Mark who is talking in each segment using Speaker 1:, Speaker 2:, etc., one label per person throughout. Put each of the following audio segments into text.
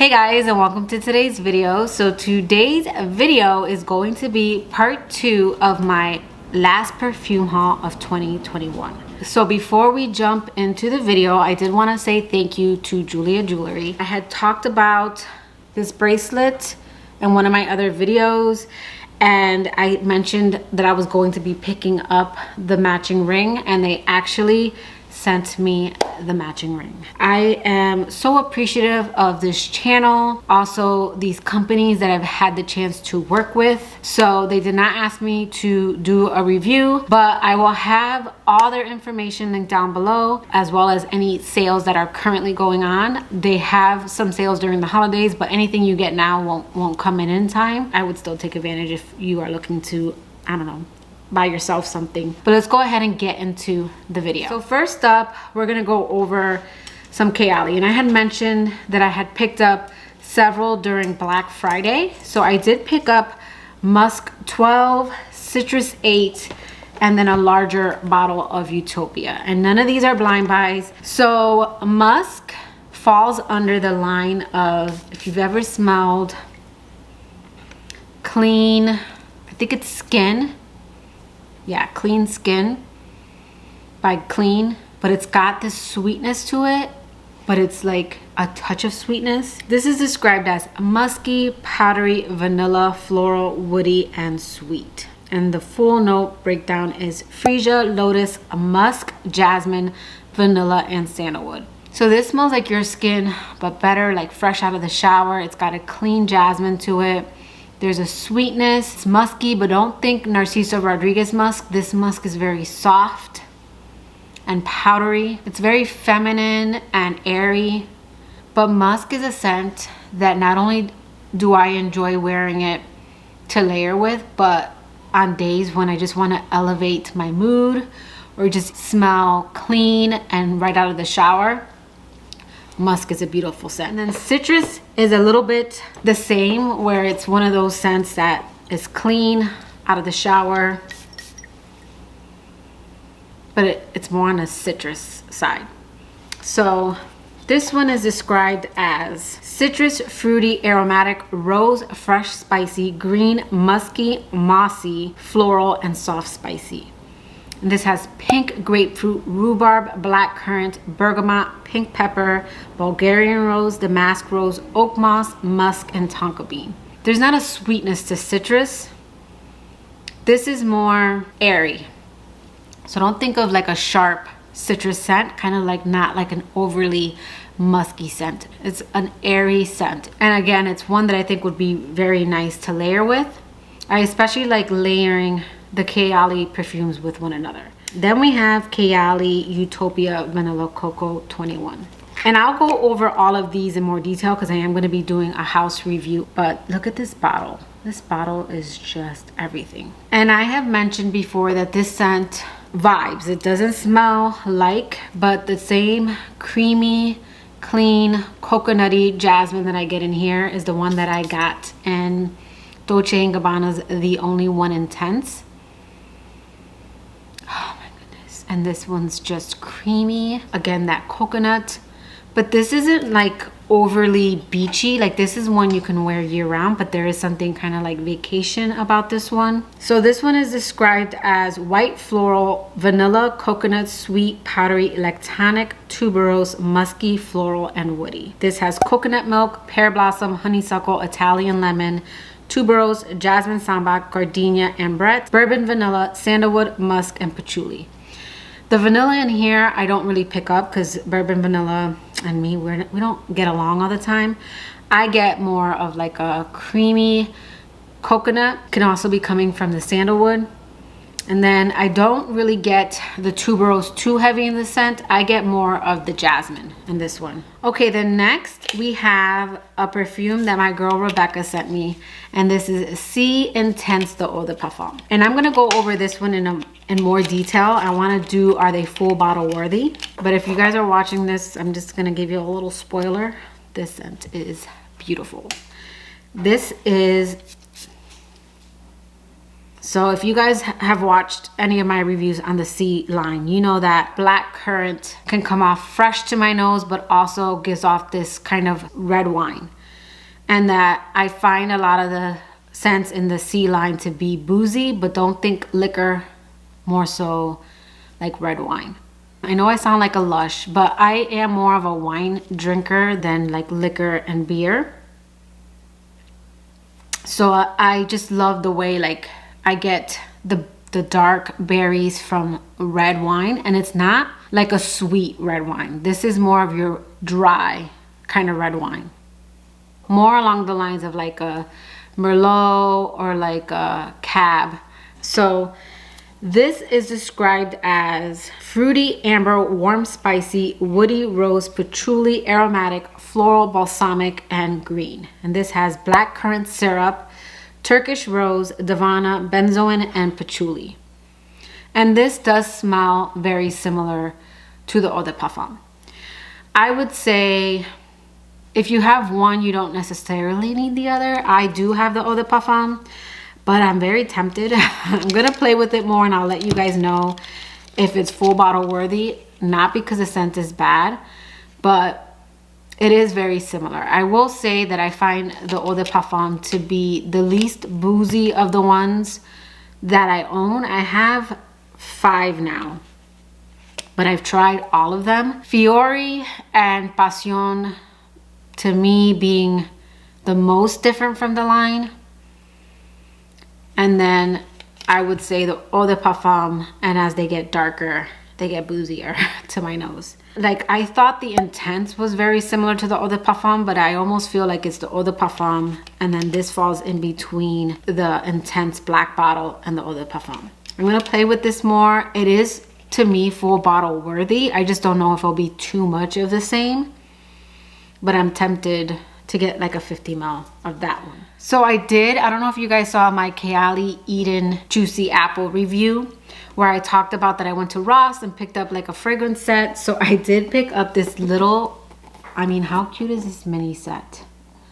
Speaker 1: Hey guys, and welcome to today's video. So today's video is going to be part 2 of my last perfume haul of 2021. So before we jump into the video, I did want to say thank you to Jeulia Jewelry. I had talked about this bracelet in one of my other videos, and I mentioned that I was going to be picking up the matching ring, and they actually sent me the matching ring. I am so appreciative of this channel, also these companies that I've had the chance to work with. So they did not ask me to do a review, but I will have all their information linked down below, as well as any sales that are currently going on. They have some sales during the holidays, but anything you get now won't come in time. I would still take advantage if you are looking to, I don't know, buy yourself something. But let's go ahead and get into the video. So first up, we're gonna go over some Kayali, and I had mentioned that I had picked up several during Black Friday. So I did pick up Musk 12, Citrus 8, and then a larger bottle of Utopia, and none of these are blind buys. So Musk falls under the line of, if you've ever smelled clean, I think it's Skin. Yeah, Clean Skin by Clean, but it's got this sweetness to it, but it's like a touch of sweetness. This is described as musky, powdery, vanilla, floral, woody, and sweet. And the full note breakdown is freesia, lotus, musk, jasmine, vanilla, and sandalwood. So this smells like your skin, but better, like fresh out of the shower. It's got a clean jasmine to it. There's a sweetness. It's musky, but don't think Narciso Rodriguez musk. This musk is very soft and powdery. It's very feminine and airy, but musk is a scent that not only do I enjoy wearing it to layer with, but on days when I just want to elevate my mood or just smell clean and right out of the shower, musk is a beautiful scent. And then citrus is a little bit the same, where it's one of those scents that is clean out of the shower, but it's more on the citrus side. So this one is described as citrus, fruity, aromatic, rose, fresh, spicy, green, musky, mossy, floral, and soft spicy. And this has pink grapefruit, rhubarb, blackcurrant, bergamot, pink pepper, Bulgarian rose, damask rose, oak moss, musk, and tonka bean. There's not a sweetness to citrus. This is more airy. So don't think of like a sharp citrus scent, kind of like not like an overly musky scent. It's an airy scent. And again, it's one that I think would be very nice to layer with. I especially like layering the Kayali perfumes with one another. Then we have Kayali Utopia Vanilla Cocoa 21. And I'll go over all of these in more detail because I am going to be doing a house review. But look at this bottle. This bottle is just everything. And I have mentioned before that this scent vibes. It doesn't smell like, but the same creamy, clean, coconutty jasmine that I get in here is the one that I got in Dolce & Gabbana's The Only One Intense. Oh my goodness. And this one's just creamy. Again, that coconut. But this isn't like overly beachy. Like this is one you can wear year round, but there is something kind of like vacation about this one. So this one is described as white floral, vanilla, coconut, sweet, powdery, lactonic, tuberose, musky, floral, and woody. This has coconut milk, pear blossom, honeysuckle, Italian lemon, tuberose, jasmine sambac, gardenia, ambrette, bourbon vanilla, sandalwood, musk, and patchouli. The vanilla in here I don't really pick up because bourbon vanilla and me, we don't get along all the time. I get more of like a creamy coconut. Can also be coming from the sandalwood. And then I don't really get the tuberose too heavy in the scent. I get more of the jasmine in this one. Okay, then next we have a perfume that my girl Rebecca sent me, and this is Si Intense de Eau de Parfum. And I'm gonna go over this one in more detail. I wanna do, are they full bottle worthy? But if you guys are watching this, I'm just gonna give you a little spoiler. This scent is beautiful. This is, so if you guys have watched any of my reviews on the C line, you know that black currant can come off fresh to my nose, but also gives off this kind of red wine. and that I find a lot of the scents in the C line to be boozy, but don't think liquor, more so like red wine. I know I sound like a lush, but I am more of a wine drinker than like liquor and beer. So I just love the way like I get the dark berries from red wine, and it's not like a sweet red wine. This is more of your dry kind of red wine. More along the lines of like a Merlot or like a Cab. So this is described as fruity, amber, warm, spicy, woody, rose, patchouli, aromatic, floral, balsamic, and green. And this has black currant syrup, Turkish rose, Davana, benzoin, and patchouli. And this does smell very similar to the Eau de Parfum. I would say if you have one, you don't necessarily need the other. I do have the Eau de Parfum, but I'm very tempted. I'm gonna play with it more and I'll let you guys know if it's full bottle worthy. Not because the scent is bad, but it is very similar. I will say that I find the Eau de Parfum to be the least boozy of the ones that I own. I have 5 now, but I've tried all of them. Fiori and Passion, to me, being the most different from the line. And then I would say the Eau de Parfum, and as they get darker, they get boozier to my nose. Like, I thought the Intense was very similar to the Eau de Parfum, but I almost feel like it's the Eau de Parfum, and then this falls in between the Intense black bottle and the Eau de Parfum. I'm gonna play with this more. It is, to me, full bottle worthy. I just don't know if it'll be too much of the same, but I'm tempted to get like a 50 ml of that one. So I don't know if you guys saw my Kayali Eden Juicy Apple review, where I talked about that I went to Ross and picked up like a fragrance set. So I did pick up this little, I mean, how cute is this mini set?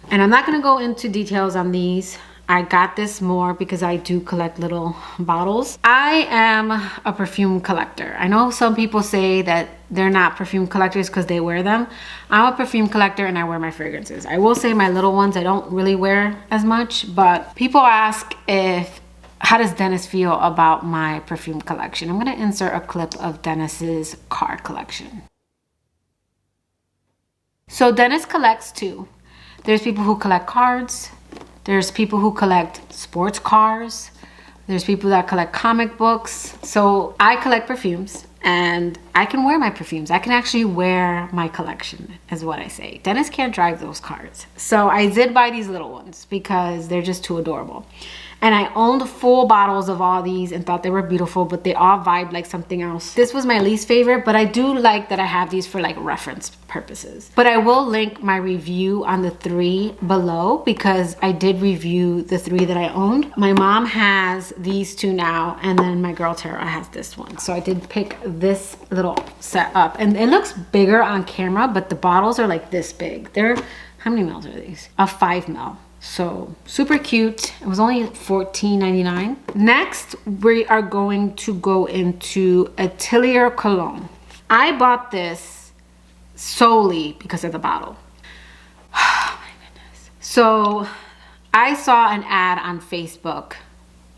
Speaker 1: And I'm not gonna go into details on these. I got this more because I do collect little bottles. I am a perfume collector. I know some people say that they're not perfume collectors because they wear them. I'm a perfume collector and I wear my fragrances. I will say my little ones I don't really wear as much, but people ask how does Dennis feel about my perfume collection? I'm gonna insert a clip of Dennis's card collection. So Dennis collects too. There's people who collect cards. There's people who collect sports cars. There's people that collect comic books. So I collect perfumes and I can wear my perfumes. I can actually wear my collection is what I say. Dennis can't drive those cars. So I did buy these little ones because they're just too adorable. And I owned full bottles of all these and thought they were beautiful, but they all vibe like something else. This was my least favorite, but I do like that I have these for like reference purposes. But I will link my review on the 3 below because I did review the 3 that I owned. My mom has these 2 now, and then my girl Tara has this one. So I did pick this little set up, and it looks bigger on camera, but the bottles are like this big. They're, how many mils are these? A 5 ml. So super cute. It was only $14.99. Next, we are going to go into Atelier Cologne. I bought this solely because of the bottle. Oh my goodness. So I saw an ad on Facebook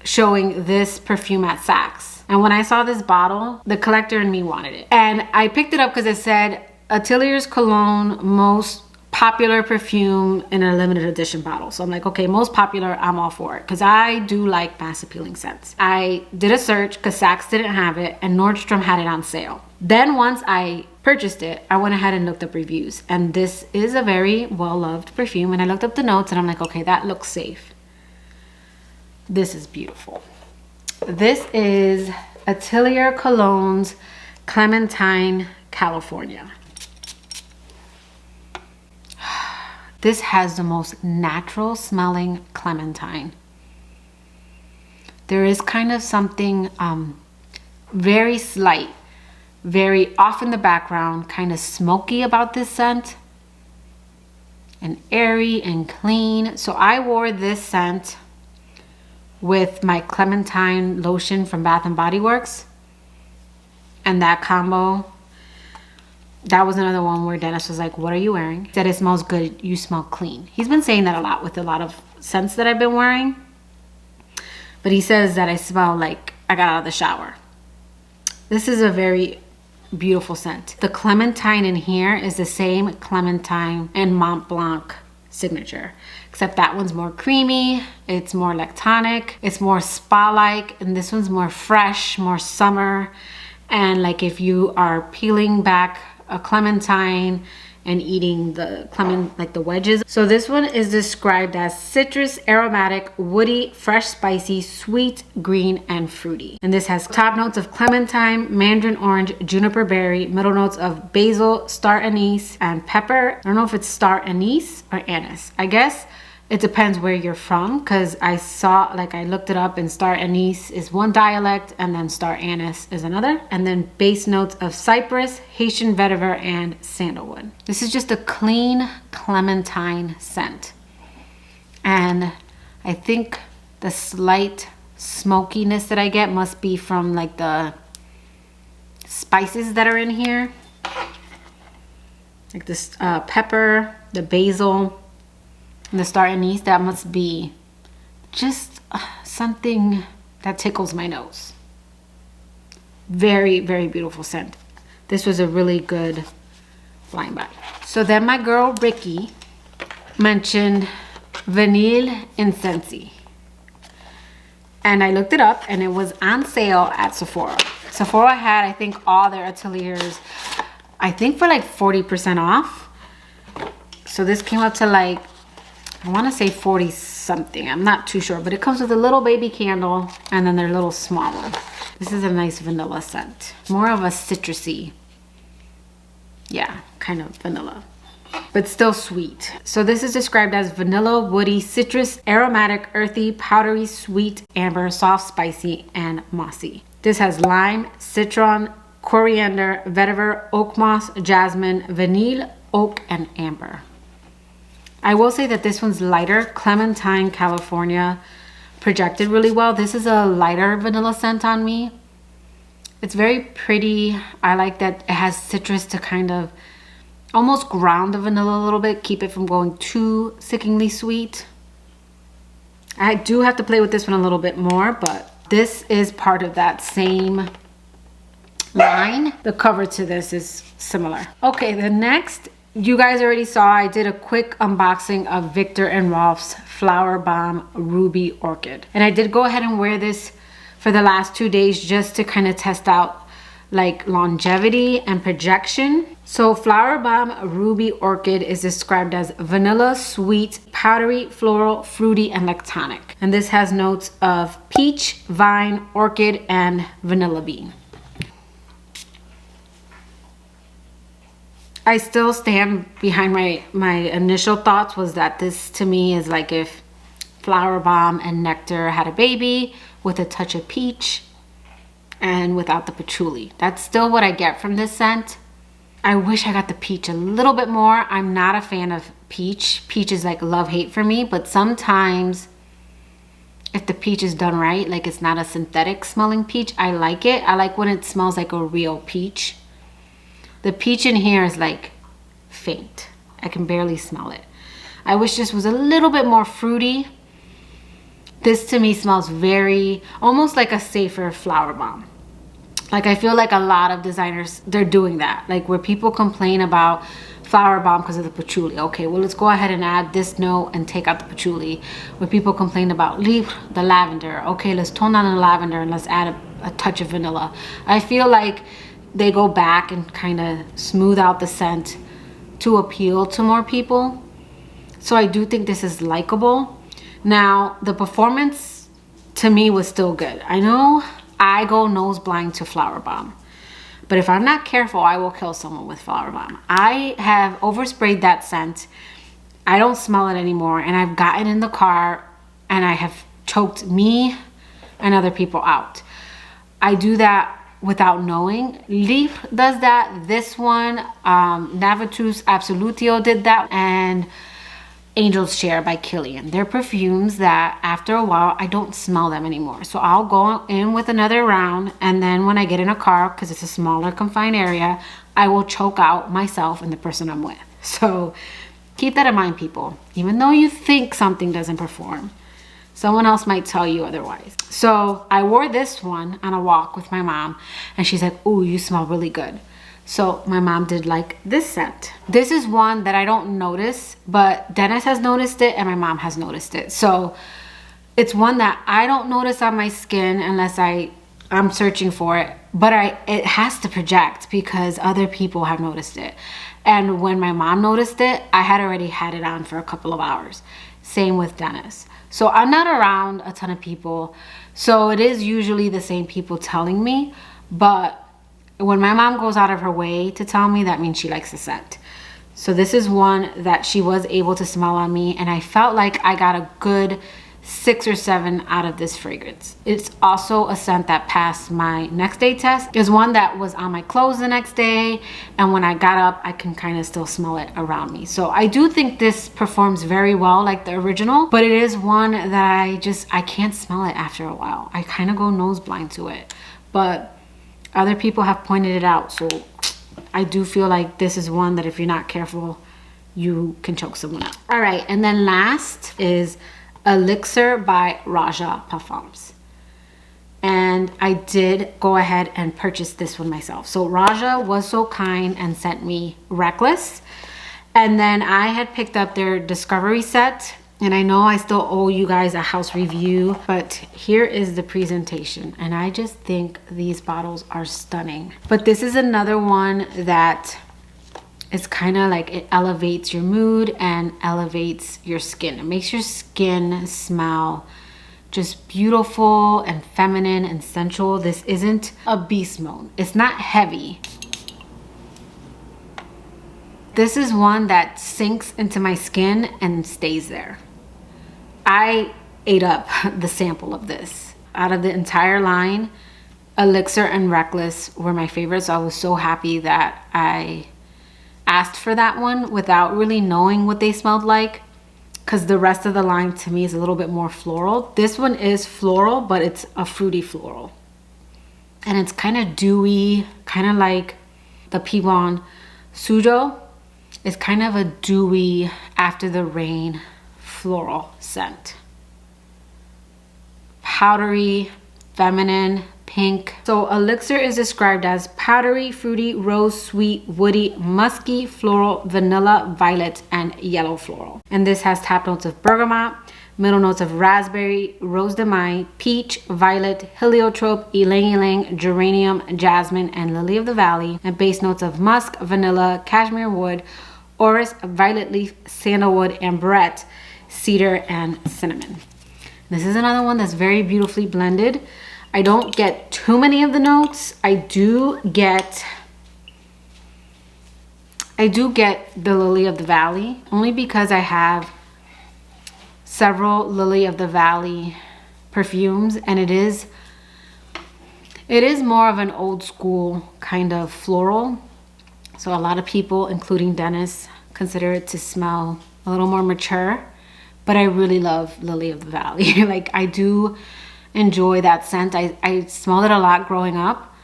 Speaker 1: showing this perfume at Saks. And when I saw this bottle, the collector in me wanted it. And I picked it up because it said Atelier's Cologne most popular perfume in a limited edition bottle. So I'm like, okay, most popular, I'm all for it because I do like mass appealing scents. I did a search because Saks didn't have it and Nordstrom had it on sale. Then once I purchased it, I went ahead and looked up reviews, and this is a very well-loved perfume, and I looked up the notes and I'm like, okay, that looks safe. This is beautiful. This is Atelier Cologne's Clementine California. This has the most natural smelling clementine. There is kind of something very slight, very off in the background, kind of smoky about this scent, and airy and clean. So I wore this scent with my clementine lotion from Bath and Body Works, and that combo that was another one where Dennis was like, what are you wearing? He said, it smells good, you smell clean. He's been saying that a lot with a lot of scents that I've been wearing. But he says that I smell like I got out of the shower. This is a very beautiful scent. The Clementine in here is the same Clementine and Mont Blanc signature, except that one's more creamy, it's more lactonic, it's more spa-like, and this one's more fresh, more summer. And like if you are peeling back a clementine and eating the like the wedges. So this one is described as citrus, aromatic, woody, fresh, spicy, sweet, green, and fruity. And this has top notes of clementine, mandarin orange, juniper berry, middle notes of basil, star anise, and pepper. I don't know if it's star anise or anise. I guess it depends where you're from, because I saw, like I looked it up, and star anise is one dialect and then star anise is another. And then base notes of cypress, Haitian vetiver, and sandalwood. This is just a clean clementine scent. And I think the slight smokiness that I get must be from like the spices that are in here. Like this pepper, the basil, and the star anise. That must be just something that tickles my nose. Very, very beautiful scent. This was a really good flying by. So then my girl Ricky mentioned Vanille Incensie. And I looked it up and it was on sale at Sephora. Sephora had, I think, all their Ateliers, I think for like 40% off. So this came up to like, I want to say 40 something. I'm not too sure, but it comes with a little baby candle and then their little small one. This is a nice vanilla scent. More of a citrusy, yeah, kind of vanilla, but still sweet. So this is described as vanilla, woody, citrus, aromatic, earthy, powdery, sweet, amber, soft, spicy, and mossy. This has lime, citron, coriander, vetiver, oak moss, jasmine, vanille, oak, and amber. I will say that this one's lighter. Clementine California projected really well. This is a lighter vanilla scent on me. It's very pretty. I like that it has citrus to kind of almost ground the vanilla a little bit, keep it from going too sickeningly sweet. I do have to play with this one a little bit more, but this is part of that same line. The cover to this is similar. Okay, the next, you guys already saw, I did a quick unboxing of Viktor and Rolf's Flowerbomb Ruby Orchid. And I did go ahead and wear this for the last 2 days just to kind of test out like longevity and projection. So Flowerbomb Ruby Orchid is described as vanilla, sweet, powdery, floral, fruity, and lactonic. And this has notes of peach, vine, orchid, and vanilla bean. I still stand behind my initial thoughts was that this to me is like if Flowerbomb and Nectar had a baby with a touch of peach and without the patchouli. That's still what I get from this scent. I wish I got the peach a little bit more. I'm not a fan of peach. Peach is like love-hate for me, but sometimes if the peach is done right, like it's not a synthetic smelling peach, I like it. I like when it smells like a real peach. The peach in here is like faint. I can barely smell it. I wish this was a little bit more fruity. This to me smells very, almost like a safer Flowerbomb. Like I feel like a lot of designers, they're doing that. Like where people complain about Flowerbomb because of the patchouli. Okay, well let's go ahead and add this note and take out the patchouli. Where people complain about leave the lavender. Okay, let's tone down the lavender and let's add a touch of vanilla. I feel like they go back and kind of smooth out the scent to appeal to more people. So I do think this is likable. Now, the performance to me was still good. I know I go nose blind to Flowerbomb, but if I'm not careful, I will kill someone with Flowerbomb. I have oversprayed that scent. I don't smell it anymore, and I've gotten in the car and I have choked me and other people out. I do that without knowing. Leap does that. This one, Navitus Absolutio did that, and Angel's Share by Kilian. They're perfumes that after a while, I don't smell them anymore. So I'll go in with another round, and then when I get in a car, because it's a smaller confined area, I will choke out myself and the person I'm with. So keep that in mind, people. Even though you think something doesn't perform, someone else might tell you otherwise. So I wore this one on a walk with my mom, and she's like, "Ooh, you smell really good." So my mom did like this scent. This is one that I don't notice, but Dennis has noticed it and my mom has noticed it. So it's one that I don't notice on my skin unless I'm searching for it, but it has to project because other people have noticed it. And when my mom noticed it, I had already had it on for a couple of hours. Same with Dennis. So I'm not around a ton of people, so it is usually the same people telling me, but when my mom goes out of her way to tell me, that means she likes the scent. So this is one that she was able to smell on me, and I felt like I got a good 6 or 7 out of this fragrance. It's also a scent that passed my next day test. It's one that was on my clothes the next day, and when I got up, I can kind of still smell it around me. So I do think this performs very well like the original, but it is one that I can't smell it after a while. I kind of go nose blind to it, but other people have pointed it out. So I do feel like this is one that if you're not careful, you can choke someone out. All right, and then last is Elixir by Roja Perfumes. And I did go ahead and purchase this one myself. So Roja was so kind and sent me Reckless. And then I had picked up their Discovery set. And I know I still owe you guys a house review, but here is the presentation. And I just think these bottles are stunning. But this is another one that it's kind of like it elevates your mood and elevates your skin. It makes your skin smell just beautiful and feminine and sensual. This isn't a beast mode. It's not heavy. This is one that sinks into my skin and stays there. I ate up the sample of this. Out of the entire line, Elixir and Reckless were my favorites. So I was so happy that I asked for that one without really knowing what they smelled like, because the rest of the line to me is a little bit more floral. This one is floral, but it's a fruity floral. And it's kind of dewy, kind of like the Pivon Sujo. It's kind of a dewy after the rain floral scent. Powdery, feminine, pink. So Elixir is described as powdery, fruity, rose, sweet, woody, musky, floral, vanilla, violet, and yellow floral. And this has top notes of bergamot, middle notes of raspberry, rose de mai, peach, violet, heliotrope, ylang ylang, geranium, jasmine, and lily of the valley, and base notes of musk, vanilla, cashmere wood, orris, violet leaf, sandalwood, amberette, cedar, and cinnamon. This is another one that's very beautifully blended. I don't get too many of the notes. I do get the lily of the valley, only because I have several lily of the valley perfumes, and it is more of an old school kind of floral. So a lot of people, including Dennis, consider it to smell a little more mature, but I really love lily of the valley. Like, I do enjoy that scent. I smelled it a lot growing up,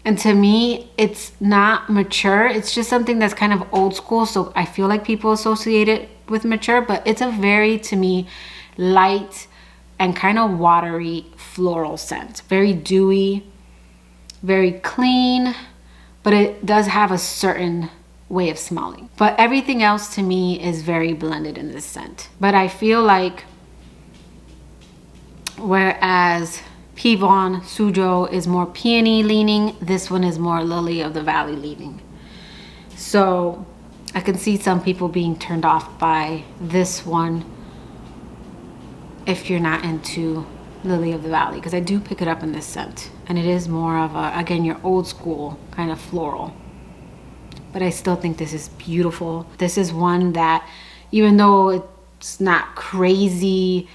Speaker 1: and to me it's not mature. It's just something that's kind of old school, so I feel like people associate it with mature, but it's a very, to me, light and kind of watery floral scent. Very dewy, very clean, but it does have a certain way of smelling. But everything else to me is very blended in this scent. But I feel like whereas Pivon Sujo is more peony leaning, this one is more lily of the valley leaning. So I can see some people being turned off by this one if you're not into lily of the valley, because I do pick it up in this scent, and it is more of a, again, your old school kind of floral. But I still think this is beautiful. This is one that, even though it's not crazy,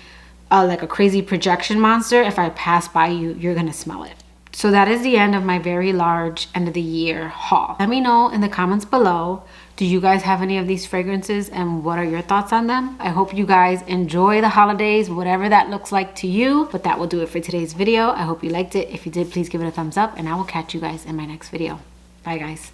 Speaker 1: like a crazy projection monster, if I pass by you, you're gonna smell it. So that is the end of my very large end of the year haul. Let me know in the comments below, Do you guys have any of these fragrances and what are your thoughts on them? I hope you guys enjoy the holidays, whatever that looks like to you. But that will do it for today's video. I hope you liked it. If you did, please give it a thumbs up and I will catch you guys in my next video. Bye guys.